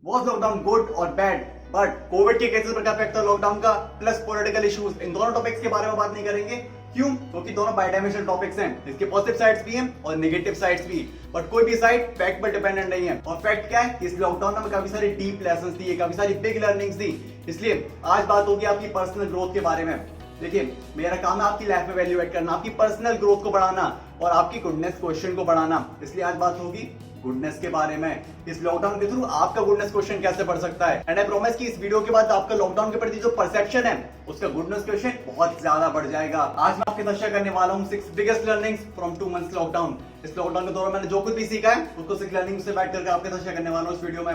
Was lockdown good और bad? But Covid के cases पर क्या इफेक्ट था लॉकडाउन का, प्लस पॉलिटिकल इश्यूज, इन दोनों टॉपिक्स के बारे में बात नहीं करेंगे। क्यों? क्योंकि दोनों बाइडाइमेंशनल टॉपिक्स हैं, इसके पॉजिटिव साइड्स भी हैं और नेगेटिव साइड्स भी। बट कोई भी साइड फैक्ट पर डिपेंडेंट नहीं है। और फैक्ट क्या है? इस लॉकडाउन में काफी सारी डीप लेसंस दी, काफी सारी बिग लर्निंग्स दी। इसलिए आज बात होगी आपकी पर्सनल ग्रोथ के बारे में। देखिए, मेरा काम है आपकी लाइफ में वैल्यू ऐड करना, आपकी पर्सनल ग्रोथ को बढ़ाना और आपकी गुडनेस क्वेश्चन को बढ़ाना। इसलिए आज बात होगी गुडनेस के बारे में। इस लॉकडाउन के थ्रू आपका गुडनेस क्वेश्चन कैसे बढ़ सकता है। एंड आई प्रॉमिस कि इस वीडियो के बाद आपका लॉकडाउन के प्रति जो परसेप्शन है उसका गुडनेस क्वेश्चन बहुत ज्यादा बढ़ जाएगा। आज मैं आपके साथ शेयर करने वाला हूँ 6 biggest learnings from 2 months lockdown. इस लॉकडाउन के दौरान मैंने जो कुछ भी सीखा है उसको 6 लर्निंग से बैठ करके आपके साथ शेयर करने वाला हूँ इस वीडियो में।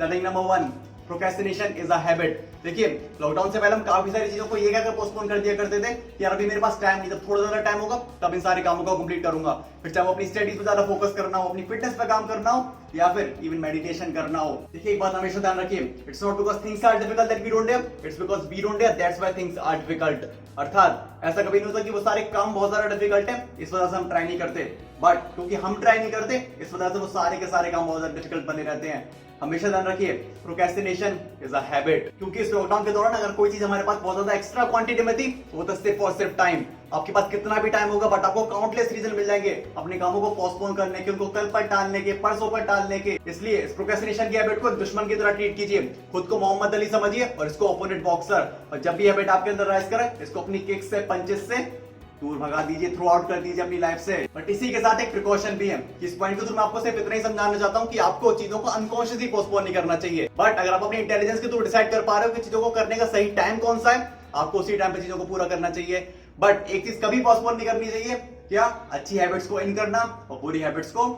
Learning number 1, procrastination is a habit. देखिए, लॉकडाउन से पहले हम काफी सारी चीजों को ये कहकर पोस्टपोन कर दिया करते थे कि यार अभी मेरे पास टाइम नहीं, जब थोड़ा ज्यादा टाइम होगा तब इन सारे कामों को कंप्लीट करूंगा। फिर चाहे वो अपनी स्टडीज पे ज्यादा फोकस करना हो, अपनी फिटनेस पे काम करना हो या फिर इवन मेडिटेशन करना हो। देखिए, एक बात हमेशा ध्यान रखिए, it's not because things are difficult that we don't dare, it's because we don't dare that's why things are difficult. अर्थात ऐसा कभी नहीं होता कि वो सारे काम बहुत ज्यादा डिफिकल्ट है इस वजह से हम ट्राई नहीं करते, बट क्योंकि हम ट्राई नहीं करते इस वजह से वो सारे के सारे काम बहुत ज्यादा डिफिकल्ट बने रहते हैं। हमेशा ध्यान रखिए, प्रोक्रेस्टिनेशन इज अ हैबिट। क्योंकि इस लॉकडाउन के दौरान अगर कोई चीज हमारे पास बहुत ज्यादा एक्स्ट्रा क्वांटिटी में थी तो वो था सिर्फ और सिर्फ टाइम। आपके पास कितना भी टाइम होगा बट आपको काउंटलेस रीजन मिल जाएंगे अपने कामों को पोस्टपोन करने के, उनको कल पर टालने के, परसों पर टालने के। इसलिए इस प्रोक्रेस्टिनेशन की हैबिट को एक दुश्मन की तरह ट्रीट कीजिए। खुद को मोहम्मद अली समझिए और इसको ओपोनेंट बॉक्सर। और जब भी हैबिट आपके अंदर राइज करे इसको अपनी किक्स से, पंचेस से दूर भगा दीजिए, थ्रू आउट कर दीजिए अपनी लाइफ से। बट इसी के साथ एक प्रिकॉशन भी है। इस पॉइंट के थ्रू मैं आपको सिर्फ इतना ही समझाना चाहता हूं कि आपको चीजों को अनकॉन्शियसली पोस्टपोन नहीं करना चाहिए। बट अगर आप अपनी इंटेलिजेंस के थ्रू डिसाइड कर पा रहे हो कि चीजों को करने का सही टाइम कौन सा है, आपको उसी टाइम पे चीजों को पूरा करना चाहिए। बट एक चीज कभी पोस्टपोन नहीं करनी चाहिए, क्या? अच्छी हैबिट्स को इन करना और बुरी हैबिट्स को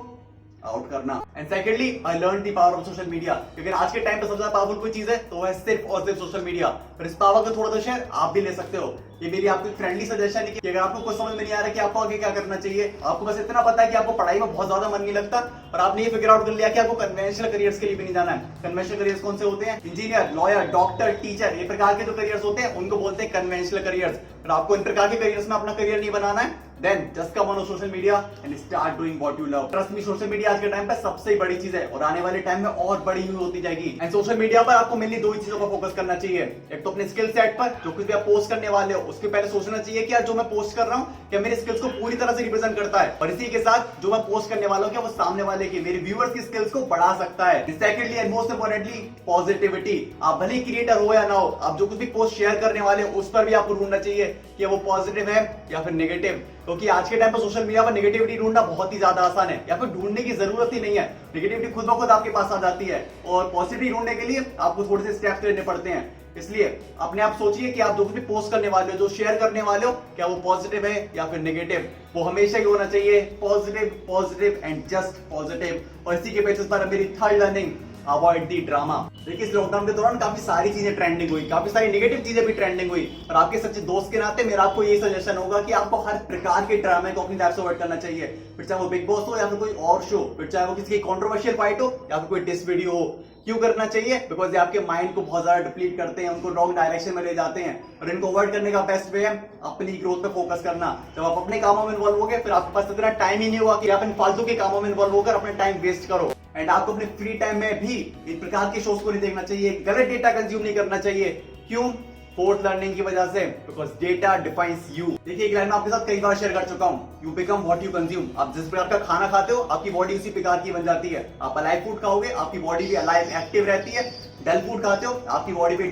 आउट करना। And secondly, I learn the power of social media. क्योंकि आज के टाइम पे सबसे ज्यादा पावरफुल कोई चीज है तो वह सिर्फ और सिर्फ सोशल मीडिया। पर इस पावर का थोड़ा सा शेयर आप भी ले सकते हो। ये मेरी आपको फ्रेंडली सजेशन है कि अगर आपको कुछ समझ में नहीं आ रहा कि आपको आगे क्या करना चाहिए, आपको बस इतना पता है कि आपको पढ़ाई में बहुत ज्यादा मन नहीं लगता और आपने ये फिगर आउट कर लिया कि आपको कन्वेंशनल करियर्स के लिए भी नहीं जाना है। कन्वेंशनल करियर्स कौन से होते हैं? इंजीनियर, लॉयर, डॉक्टर, टीचर, ये प्रकार के जो करियर्स होते हैं उनको बोलते हैं कन्वेंशनल करियर्स। और आपको इन प्रकार के करियर्स में अपना करियर नहीं बनाना है, then just come on social media and start doing what you love. Trust me, social media आज के टाइम पे सबसे बड़ी चीज है और आने वाले टाइम में और बड़ी यूज होती जाएगी। एंड सोशल मीडिया पर आपको मेनली दो ही चीजों पर फोकस करना चाहिए। एक तो अपने स्किल सेट पर, जो कुछ भी आप पोस्ट करने वाले हो उसके पहले सोचना चाहिए कि यार जो मैं पोस्ट कर रहा हूँ क्या मेरे स्किल्स को पूरी तरह से रिप्रेजेंट करता है, और इसी के साथ जो मैं पोस्ट करने वाला हूँ क्या वो सामने वाले के, मेरे व्यूअर्स की स्किल्स को बढ़ा सकता है। Secondly and most importantly, positivity. आप भले क्रिएटर हो या ना हो, आप जो कुछ भी पोस्ट शेयर करने वाले हो उस पर भी आपको ढूंढना चाहिए कि वो पॉजिटिव है या फिर नेगेटिव। क्योंकि आज के टाइम पर सोशल मीडिया पर नेगेटिविटी ढूंढना बहुत ही ज्यादा आसान है, या फिर ढूंढने की जरूरत ही नहीं है। नेगेटिविटी खुद ब खुद आपके पास आ जाती है और पॉजिटिविटी ढूंढने के लिए आपको थोड़े से स्टेप्स लेने पड़ते हैं। इसलिए अपने आप सोचिए कि आप जो भी पोस्ट करने वाले हो, जो शेयर करने वाले हो, क्या वो पॉजिटिव है या फिर नेगेटिव। वो हमेशा ही होना चाहिए positive, positive and just positive. और इसी के बेसिस पर मेरी third learning, avoid the drama. देखिए, इस लॉकडाउन के दौरान काफी सारी चीजें ट्रेंडिंग हुई, काफी सारी नेगेटिव चीजें भी ट्रेंडिंग हुई। और आपके सच्चे दोस्त के नाते मेरा आपको ये सजेशन होगा कि आपको हर प्रकार के ड्रामे को अपनी लाइफ से अवॉइड करना चाहिए। फिर चाहे वो बिग बॉस हो या फिर कोई और शो, फिर चाहे वो किसी की कंट्रोवर्शियल फाइट हो या फिर कोई डिस वीडियो हो। क्यों करना चाहिए? बिकॉज ये आपके माइंड को बहुत ज्यादा डिप्लीट करते हैं, उनको रॉन्ग डायरेक्शन में ले जाते हैं। और इनको अवॉइड करने का बेस्ट वे है अपनी ग्रोथ पे फोकस करना। जब आप अपने कामों में इन्वॉल्व होगे फिर आपके पास इतना टाइम ही नहीं होगा कि आप इन फालतू के कामों में इन्वॉल्व होकर अपने टाइम वेस्ट करो। एंड आपको अपने फ्री टाइम में भी इन प्रकार के शोज को नहीं देखना चाहिए, गलत डेटा कंज्यूम नहीं करना चाहिए। क्यों? फोर्थ लर्निंग की वजह से, बिकॉज डेटा डिफाइंस यू। देखिए, एक लाइन में आपके साथ कई बार शेयर कर चुका हूं, you become what you consume. आप जिस प्रकार का खाना खाते हो आपकी बॉडी उसी प्रकार की बन जाती है। आप अलाइव फूड खाओगे आपकी बॉडी भी अलाइव एक्टिव रहती है, डल फूड खाते हो आपकी बॉडी भी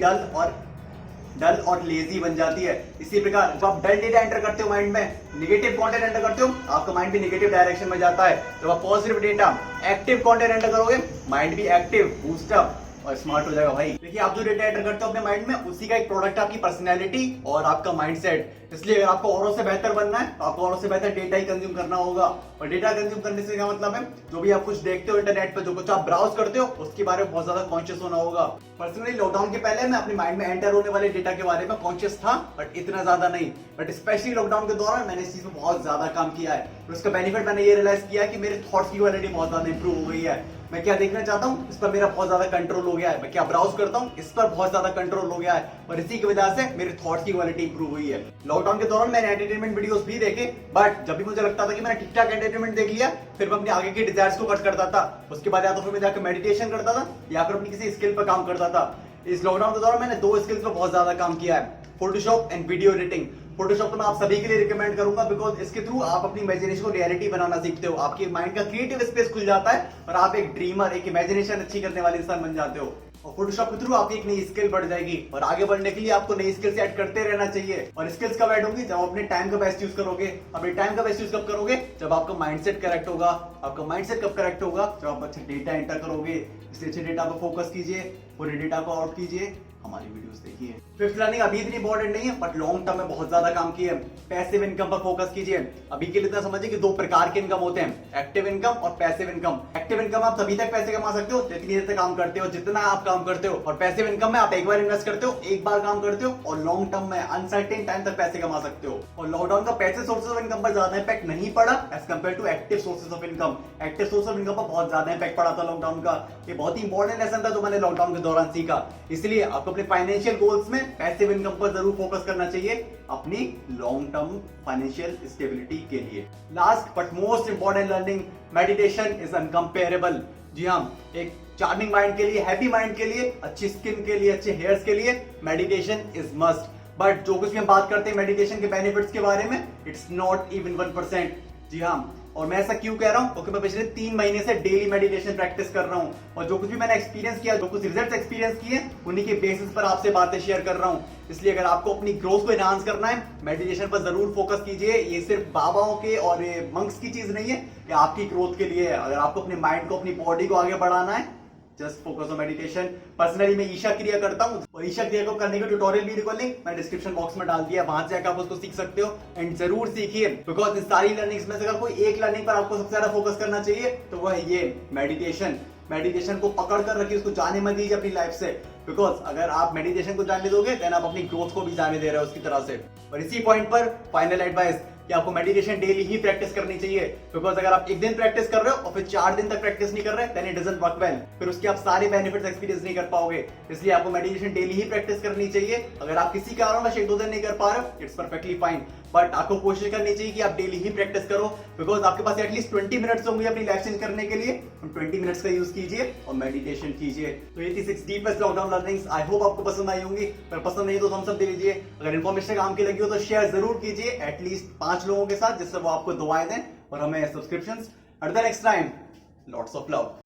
डल और लेजी बन जाती है। इसी प्रकार जब आप डल डेटा एंटर करते हो माइंड में, नेगेटिव कंटेंट एंटर करते हो, आपका माइंड भी नेगेटिव डायरेक्शन में जाता है। जब आप positive data, active content enter करोगे, माइंड भी एक्टिव, बूस्टअप और स्मार्ट हो जाएगा भाई। देखिए, आप जो डेटा एंटर करते हो अपने माइंड में उसी का एक प्रोडक्ट आपकी पर्सनैलिटी और आपका माइंडसेट। इसलिए अगर आपको औरों से बेहतर बनना है तो आपको औरों से बेहतर डेटा ही कंज्यूम करना होगा। और डेटा कंज्यूम करने से क्या मतलब है? जो भी आप कुछ देखते हो इंटरनेट पे, जो कुछ आप ब्राउज करते हो उसके बारे में बहुत ज्यादा कॉन्शियस होना होगा। पर्सनली लॉकडाउन के पहले मैं अपने माइंड में एंटर होने वाले डेटा के बारे में कॉन्शियस था, बट इतना ज्यादा नहीं। बट स्पेशली लॉकडाउन के दौरान मैंने इस चीज में बहुत ज्यादा काम किया है। तो इसका बेनिफिट मैंने ये रियलाइज किया कि मेरे थॉट्स की क्वालिटी बहुत ज्यादा इंप्रूव हो गई है। मैं क्या देखना चाहता हूँ इस पर मेरा बहुत ज्यादा कंट्रोल हो गया है, मैं क्या ब्राउज करता हूँ इस पर बहुत ज्यादा कंट्रोल हो गया है, और इसी की वजह से मेरे थॉट्स की क्वालिटी इंप्रूव हुई है। लॉकडाउन के दौरान मैंने एंटरटेनमेंट वीडियोस भी देखे, बट जब भी मुझे लगता था कि मैंने ठीक ठाक एंटरटेनमेंट देख लिया, फिर मैं अपने आगे के डिजायर्स को कट करता था। उसके बाद या तो फिर मैं जाकर मेडिटेशन करता था या फिर अपनी किसी स्किल पर काम करता था। इस लॉकडाउन के दौरान मैंने 2 स्किल्स पर बहुत ज्यादा काम किया है, Photoshop and video editing. Photoshop तो मैं आप सभी के लिए रिकमेंड करूंगा, बिकॉज इसके थ्रू आप अपनी इमेजिनेशन को रियलिटी बनाना सीखते हो, आपके माइंड का क्रिएटिव स्पेस खुल जाता है और आप एक ड्रीमर, एक इमेजिनेशन अच्छी करने वाले इंसान बन जाते हो। और फोटोशॉप के थ्रू आपकी एक नई स्किल बढ़ जाएगी, और आगे बढ़ने के लिए आपको नई स्किल्स ऐड करते रहना चाहिए। और स्किल्स कब ऐड होंगी? जब अपने टाइम का बेस्ट यूज करोगे। अपने टाइम का बेस्ट यूज कब करोगे? जब आपका माइंडसेट करेक्ट होगा। आपका माइंडसेट कब करेक्ट होगा? जब आप अच्छे डेटा एंटर करोगे। इसलिए अच्छे डेटा पर फोकस कीजिए, पूरे डेटा को आउट कीजिए, हमारी वीडियोस देखिए। फिफ्थ लर्निंग अभी इतनी इंपॉर्टेंट नहीं है, बट लॉन्ग टर्म में बहुत ज्यादा काम की है। पैसिव इनकम पर फोकस कीजिए। अभी के लिए इतना समझिए कि 2 प्रकार के इनकम होते हैं, एक्टिव इनकम और पैसिव इनकम। एक्टिव इनकम आप तभी तक पैसे कमा सकते हो जितनी देर तक काम करते हो, जितना आप काम करते हो। और पैसिव इनकम में आप एक बार इन्वेस्ट करते हो, एक बार काम करते हो, और लॉन्ग टर्म में अनसर्टेन टाइम तक पैसे कमा सकते हो। और लॉकडाउन का पैसिव सोर्सेज ऑफ इनकम पर ज्यादा इंपैक्ट नहीं पड़ा as compare to active sources of income. Active source of income पर बहुत ज्यादा इंपैक्ट पड़ा था लॉकडाउन का। ये बहुत ही इंपॉर्टेंट लेसन था जो मैंने लॉकडाउन के दौरान सीखा। इसलिए आपको अपने फाइनेंशियल गोल्स में पैसिव इनकम पर जरूर फोकस करना चाहिए, अपनी लॉन्ग टर्म फाइनेंशियल स्टेबिलिटी के लिए। Last but most important learning, meditation is incomparable. जी हाँ, एक चार्मिंग माइंड के लिए, हैप्पी माइंड के लिए, अच्छी स्किन के लिए, अच्छे हेयर्स के लिए मेडिटेशन इज मस्ट। बट जो कुछ भी हम बात करते हैं मेडिटेशन के बेनिफिट्स के बारे में, इट्स नॉट इवन 1%। जी हाँ, और मैं ऐसा क्यों कह रहा हूं? क्योंकि मैं पिछले 3 महीने से डेली मेडिटेशन प्रैक्टिस कर रहा हूं, और जो कुछ भी मैंने एक्सपीरियंस किया, जो कुछ रिजल्ट्स एक्सपीरियंस किए, उन्हीं के बेसिस पर आपसे बातें शेयर कर रहा हूं। इसलिए अगर आपको अपनी ग्रोथ को एनहांस करना है, मेडिटेशन पर जरूर फोकस कीजिए। ये सिर्फ बाबाओं के और मंक्स की चीज नहीं है, ये आपकी ग्रोथ के लिए है। अगर आपको अपने माइंड को, अपनी बॉडी को आगे बढ़ाना है, just focus on meditation. Personally मैं ईशा क्रिया करता हूं, और ईशा क्रिया को करने का ट्यूटोरियल वीडियो का लिंक मैं डिस्क्रिप्शन बॉक्स में डाल दिया, वहां से जाकर आप उसको सीख सकते हो। एंड जरूर सीखिए, बिकॉज इन सारी लर्निंग्स में से अगर कोई एक लर्निंग पर आपको सबसे ज्यादा फोकस करना चाहिए तो वह है ये मेडिटेशन। मेडिटेशन को पकड़ कर रखिए, उसको जाने मत दीजिए अपनी लाइफ से, बिकॉज अगर आप मेडिटेशन को जाने दोगे देन आप अपनी ग्रोथ को भी जाने दे रहे हो उसकी तरह से। और इसी पॉइंट पर फाइनल एडवाइस कि आपको मेडिटेशन डेली ही प्रैक्टिस करनी चाहिए, बिकॉज अगर आप एक दिन प्रैक्टिस कर रहे हो और फिर 4 दिन तक प्रैक्टिस नहीं कर रहे, then it doesn't work well. फिर उसके आप सारे बेनिफिट्स एक्सपीरियंस नहीं कर पाओगे। इसलिए आपको मेडिटेशन डेली ही प्रैक्टिस करनी चाहिए। अगर आप किसी कारणवश 1-2 दिन नहीं कर पा रहे हो, इट्स परफेक्टली फाइन, बट आपको कोशिश करनी चाहिए कि आप डेली ही प्रैक्टिस करो, बिकॉज आपके पास एटलीस्ट 20 मिनट्स होंगे अपनी लाइफ चेंज करने के लिए। 20 मिनट्स का यूज कीजिए और मेडिटेशन कीजिए। तो ये थी 6 deepest lockdown learnings. I hope आपको पसंद आई होंगी, पर पसंद नहीं तो थम्स अप दे दीजिए। अगर इन्फॉर्मेशन काम की लगी हो तो शेयर जरूर कीजिए एटलीस्ट 5 लोगों के साथ, जिससे वो आपको दुआएं दें और हमें subscriptions. Until next time, lots of love.